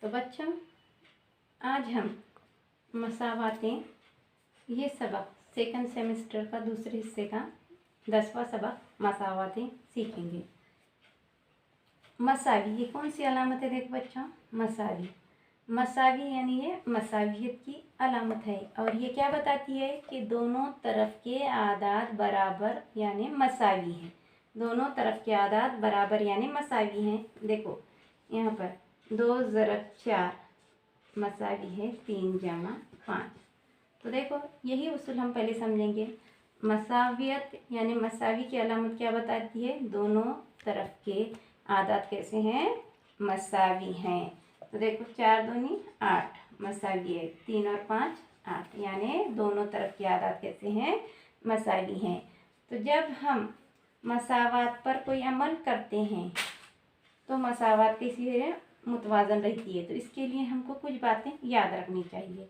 तो बच्चों, आज हम मसावातें ये सबक सेकंड सेमेस्टर का दूसरे हिस्से का 10वां सबक मसावातें सीखेंगे। मसावी ये कौन सी अलामत है? देखो बच्चों, मसावी मसावी यानी ये मसावियत की अलामत है। और ये क्या बताती है कि दोनों तरफ के आदाद बराबर यानी मसावी हैं। दोनों तरफ के आदाद बराबर यानी मसावी हैं। देखो यहाँ पर 2 ज़रब 4 मसावी है 3 जमा 5। तो देखो यही उसूल हम पहले समझेंगे। मसावियत यानी मसावी की अलामत क्या बताती है? दोनों तरफ के आदाद कैसे हैं? मसावी हैं। तो देखो 4 दूनी 8 मसावी है, 3 और 5 8, यानी दोनों तरफ के आदाद कैसे हैं? मसावी हैं। तो जब हम मसावात पर कोई अमल करते हैं तो मसावात कैसी है? मुतवाज़न रहती है। तो इसके लिए हमको कुछ बातें याद रखनी चाहिए।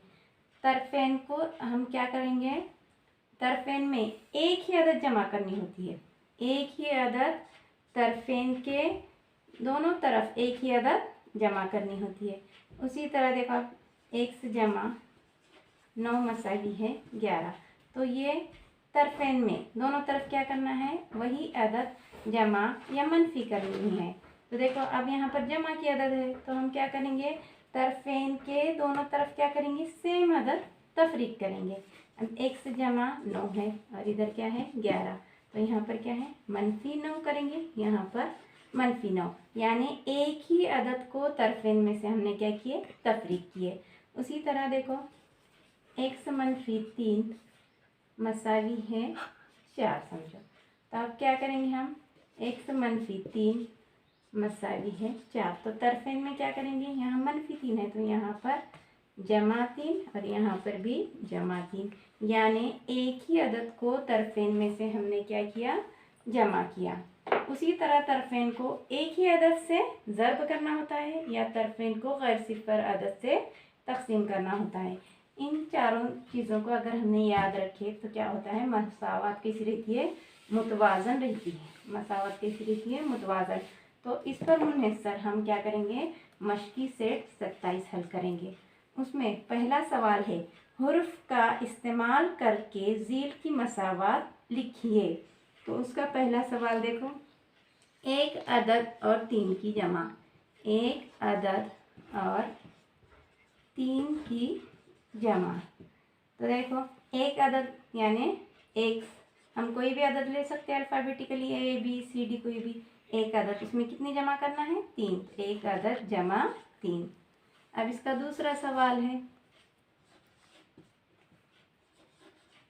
तरफ़ैन को हम क्या करेंगे? तरफ़ैन में एक ही अदद जमा करनी होती है। एक ही अदद तरफ़ैन के दोनों तरफ एक ही अदद जमा करनी होती है। उसी तरह देखो आप, 1 से जमा 9 मसावी है 11। तो ये तरफ़ैन में दोनों तरफ क्या करना है? वही अदद जमा या मनफी करनी है। तो देखो अब यहाँ पर जमा की अदद है तो हम क्या करेंगे? तरफ़ैन के दोनों तरफ क्या करेंगे? सेम अदद तफरीक करेंगे। अब 1 से जमा 9 है और इधर क्या है? 11। तो यहाँ पर क्या है? मनफी 9 करेंगे, यहाँ पर मनफी 9, यानी एक ही अदद को तरफ़ैन में से हमने क्या किए? तफरीक किए। उसी तरह देखो 1 से मनफी 3 मसावी है 4 समझो। तो अब क्या करेंगे हम? 1 से मनफी 3 मसावी है 4। तो तरफ़ैन में क्या करेंगे? यहाँ मनफी 3 है तो यहाँ पर जमा 3 और यहाँ पर भी जमा 3, यानी एक ही अदद को तरफ़ैन में से हमने क्या किया? जमा किया। उसी तरह तरफ़ैन को एक ही अदद से ज़र्ब करना होता है या तरफ़ैन को गैर सिफ़र अदद से तक़सीम करना होता है। इन चारों चीज़ों को अगर हमने याद रखे तो क्या होता है? मसावात कैसी रहती है? मुतवाज़न रहती है। मसावात कैसी रहती है? मुतवाज़न। तो इस पर मुनहसर हम क्या करेंगे? मश्की सेट 27 हल करेंगे। उसमें पहला सवाल है, हुर्फ का इस्तेमाल करके ज़ील की मसावात लिखिए। तो उसका पहला सवाल देखो, एक अदद और 3 की जमा। एक अदद और 3 की जमा। तो देखो एक अदद यानी एक, हम कोई भी अदद ले सकते हैं alphabetically, A B C D कोई भी एक अदद। इसमें कितनी जमा करना है? 3। एक अदद जमा 3। अब इसका दूसरा सवाल है,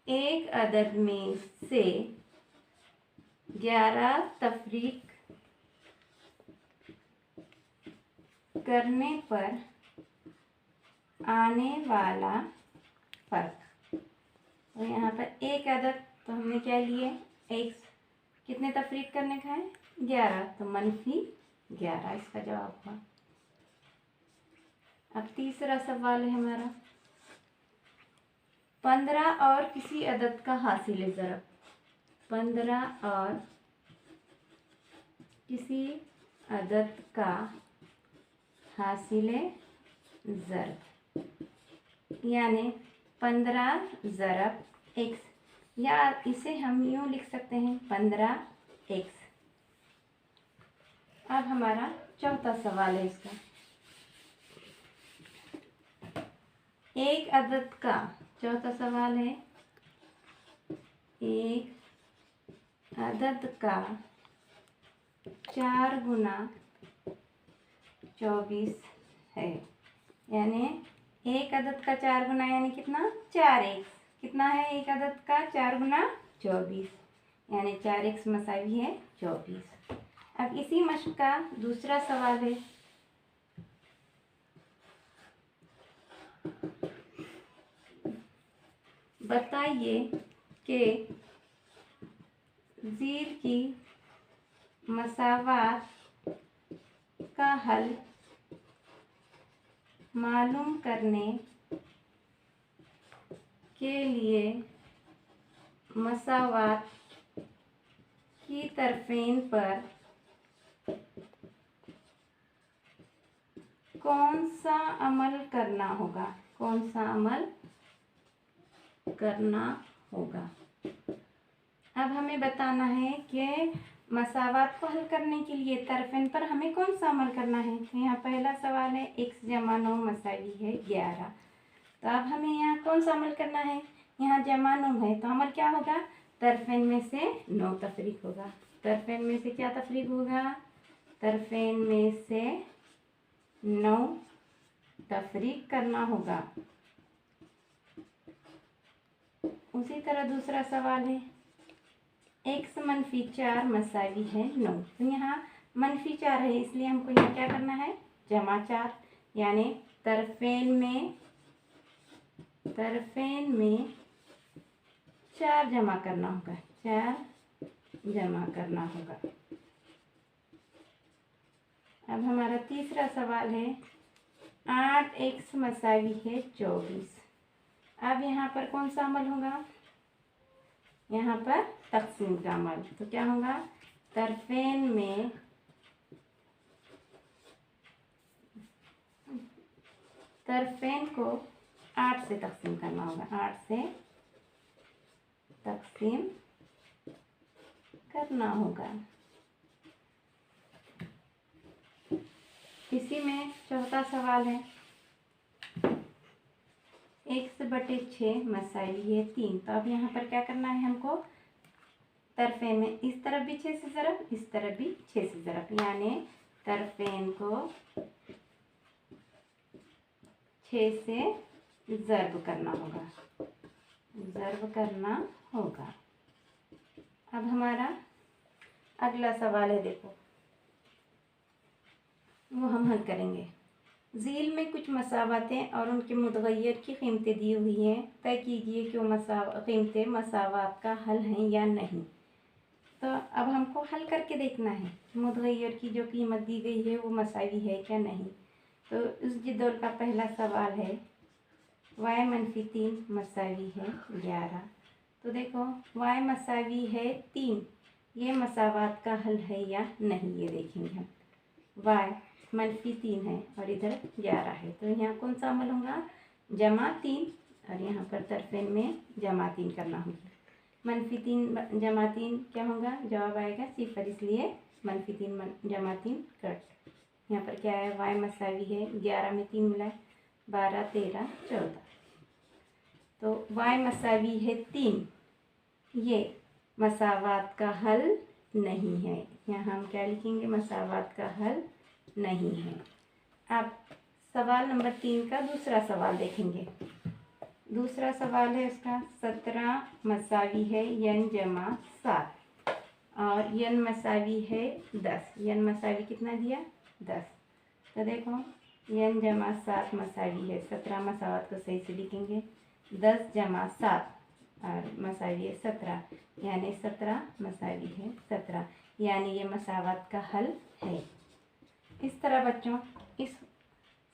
एक अदद में से 11 तफरीक करने पर आने वाला फ़र्क। तो यहाँ पर एक अदद तो हमने क्या लिए? एक। कितने तफरीक करने का है? 11, तो मनफी 11 इसका जवाब हुआ। अब तीसरा सवाल है हमारा, 15 और किसी अदद का हासिल ज़रब। 15 और किसी अदद का हासिल ज़रब, यानी 15 ज़रब x, या इसे हम यूँ लिख सकते हैं 15x। अब हमारा चौथा सवाल है इसका, एक अदद का, चौथा सवाल है, एक अदद का 4 गुना 24 है। यानी एक अदद का 4 गुना यानी कितना? 4x। कितना है एक अदद का 4 गुना 24, यानी 4x मसावी है 24। अब इसी मश्क का दूसरा सवाल है, बताइए कि ज़ील की मसावात का हल मालूम करने के लिए मसावात की तरफ़ैन पर कौन सा अमल करना होगा, कौन सा अमल करना होगा। अब हमें बताना है कि मसावात को हल करने के लिए तरफेन पर हमें कौन सा अमल करना है। तो यहाँ पहला सवाल है x जमा 9 मसावी है 11। तो अब हमें यहाँ कौन सा अमल करना है, यहाँ जमा 9 है तो अमल क्या होगा, तरफेन में से 9 तफरीक होगा। तरफेन में से क्या तफरीक होगा, तरफेन में से 9 तफरीक करना होगा। उसी तरह दूसरा सवाल है x -4 मसावी है 9। तो यहाँ -4 है इसलिए हमको यहाँ क्या करना है, जमा 4, यानी तरफेन में 4 जमा करना होगा, 4 जमा करना होगा। अब हमारा तीसरा सवाल है 8x मसावी है 24। अब यहाँ पर कौन सा अमल होगा, यहाँ पर तकसीम का अमल। तो क्या होगा, तरफेन में तरफेन को 8 से तकसीम करना होगा, 8 से तकसीम करना होगा। इसी में चौथा सवाल है x/6 मसावी है 3। तो अब यहाँ पर क्या करना है हमको, तरफेन में इस तरफ भी 6 से ज़रब, इस तरफ भी 6 से ज़रब, यानी तरफेन को 6 से ज़रब करना होगा, ज़रब करना होगा। अब हमारा अगला सवाल है, देखो वो हम हल करेंगे। झील में कुछ मसावातें और उनके मुतगय्यर की कीमतें दी हुई हैं, तय कीजिए कि वो कीमतें मसावात का हल हैं या नहीं। तो अब हमको हल करके देखना है मुतगय्यर की जो कीमत दी गई है वो मसावी है क्या नहीं। तो उस जदौल का पहला सवाल है y-3 मसावी है 11। तो देखो y मसावी है 3, ये मसावात का हल है या नहीं, ये देखेंगे हम। y -3 है और इधर 11 है, तो यहाँ कौन सा अमल होगा, जमा 3, और यहाँ पर तरफेन में जमा 3 करना होगा। -3 जमा 3 क्या होगा, जवाब आएगा 0, इसलिए -3 जमा 3 कट। यहाँ पर क्या है, y मसावी है 11 में 3 मिला है 12, 13, 14। तो y मसावी है 3, ये मसावात का हल नहीं है। यहाँ हम क्या लिखेंगे, मसावात का हल नहीं है। अब सवाल नंबर 3 का दूसरा सवाल देखेंगे। दूसरा सवाल है उसका 17 मसावी है n जमा 7 और n मसावी है 10। n मसावी कितना दिया, 10। तो देखो n जमा 7 मसावी है 17, मसावत को सही से लिखेंगे 10 जमा 7 और मसावी है 17, यानी 17 मसावी है 17, यानी ये मसावत का हल है। इस तरह बच्चों इस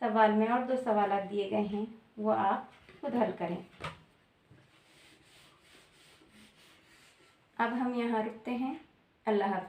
सवाल में और 2 सवाल दिए गए हैं, वो आप खुद हल करें। अब हम यहाँ रुकते हैं। अल्लाह हाफिज़।